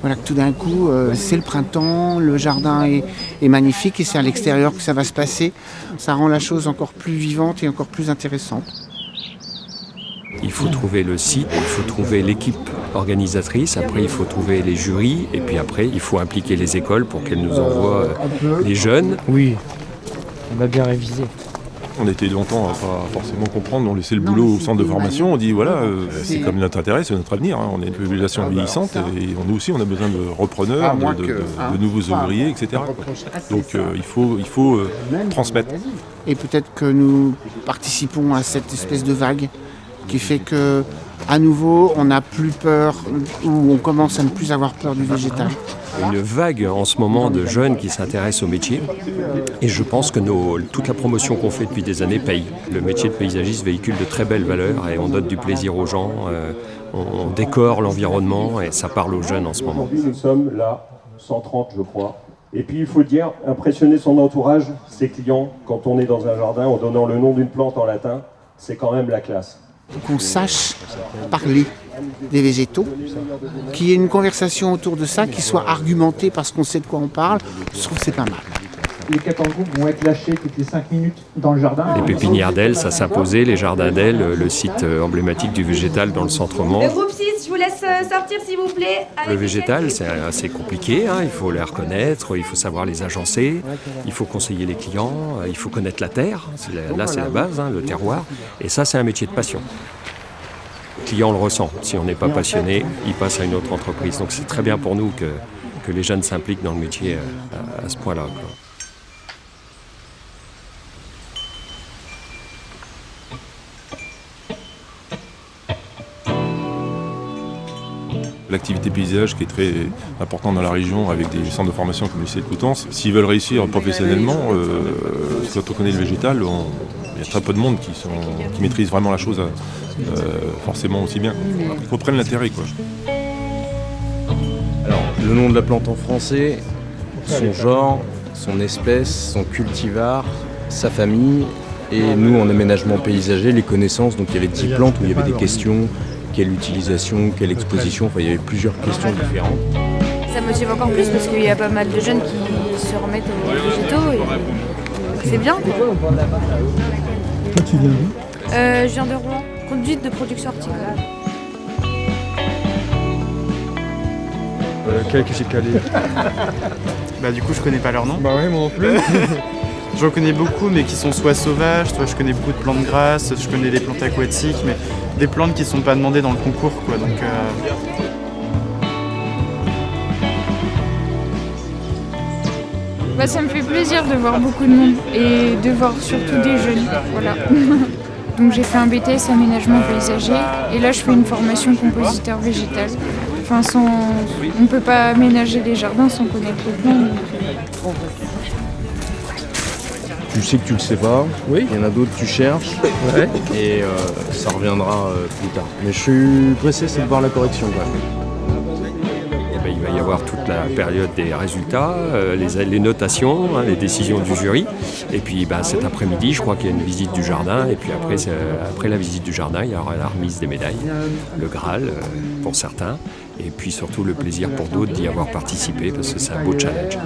Voilà, que tout d'un coup, c'est le printemps, le jardin est magnifique et c'est à l'extérieur que ça va se passer. Ça rend la chose encore plus vivante et encore plus intéressante. Il faut trouver le site, il faut trouver l'équipe organisatrice, après il faut trouver les jurys, et puis après il faut impliquer les écoles pour qu'elles nous envoient les jeunes. Oui, on a bien révisé. On était longtemps à pas forcément comprendre, on laissait le boulot au centre de formation, on dit voilà, c'est comme notre intérêt, c'est notre avenir, hein. On est une population vieillissante et nous aussi on a besoin de repreneurs, de nouveaux ouvriers, etc. Donc il faut transmettre. Et peut-être que nous participons à cette espèce de vague qui fait que, à nouveau, on n'a plus peur, ou on commence à ne plus avoir peur du végétal. Une vague en ce moment de jeunes qui s'intéressent au métier, et je pense que toute la promotion qu'on fait depuis des années paye. Le métier de paysagiste véhicule de très belles valeurs et on donne du plaisir aux gens, on décore l'environnement et ça parle aux jeunes en ce moment. Nous sommes là, 130 je crois. Et puis il faut dire, impressionner son entourage, ses clients, quand on est dans un jardin en donnant le nom d'une plante en latin, c'est quand même la classe. Qu'on sache parler des végétaux, qu'il y ait une conversation autour de ça, qui soit argumentée parce qu'on sait de quoi on parle, je trouve que c'est pas mal. Les kangourous vont être lâchés toutes les 5 minutes dans le jardin. Les pépinières d'Aile, ça s'imposait, les jardins d'Aile, le site emblématique du végétal dans le centre-Mans. Le groupe 6, je vous laisse sortir s'il vous plaît. Le végétal, c'est assez compliqué, hein. Il faut les reconnaître, il faut savoir les agencer, il faut conseiller les clients, il faut connaître la terre, là c'est la base, hein, le terroir, et ça c'est un métier de passion. Le client le ressent, si on n'est pas passionné, il passe à une autre entreprise. Donc c'est très bien pour nous que les jeunes s'impliquent dans le métier à ce point-là, quoi. L'activité paysage qui est très importante dans la région avec des centres de formation comme le lycée de Coutances. S'ils veulent réussir professionnellement, quand on connaît le végétal, il y a très peu de monde qui maîtrise vraiment la chose forcément aussi bien. Ils comprennent l'intérêt, quoi. Alors, le nom de la plante en français, son genre, son espèce, son cultivar, sa famille, et nous en aménagement paysager, les connaissances. Donc il y avait 10 plantes où il y avait des questions. Quelle utilisation, quelle exposition, enfin il y avait plusieurs questions différentes. Ça motive encore plus parce qu'il y a pas mal de jeunes qui se remettent aux végétaux et c'est bien. Toi tu viens d'où Je viens de Rouen, conduite de production horticole. Quel que j'ai calé. Bah du coup je connais pas leur nom. Bah ouais, moi non plus. J'en connais beaucoup mais qui sont soit sauvages, soit je connais beaucoup de plantes grasses, je connais les plantes aquatiques, mais des plantes qui sont pas demandées dans le concours, quoi. Donc, ça me fait plaisir de voir beaucoup de monde et de voir surtout des jeunes. Voilà. Donc j'ai fait un BTS aménagement paysager et là je fais une formation compositeur végétal. Enfin, on ne peut pas aménager les jardins sans connaître le plan. Tu sais que tu le sais pas, oui. Il y en a d'autres que tu cherches, ouais. Et ça reviendra plus tard. Mais je suis pressé, c'est de voir la correction, quoi. Il va y avoir toute la période des résultats, les notations, hein, les décisions du jury. Et puis cet après-midi, je crois qu'il y a une visite du jardin. Et puis après la visite du jardin, il y aura la remise des médailles, le Graal pour certains. Et puis surtout le plaisir pour d'autres d'y avoir participé parce que c'est un beau challenge.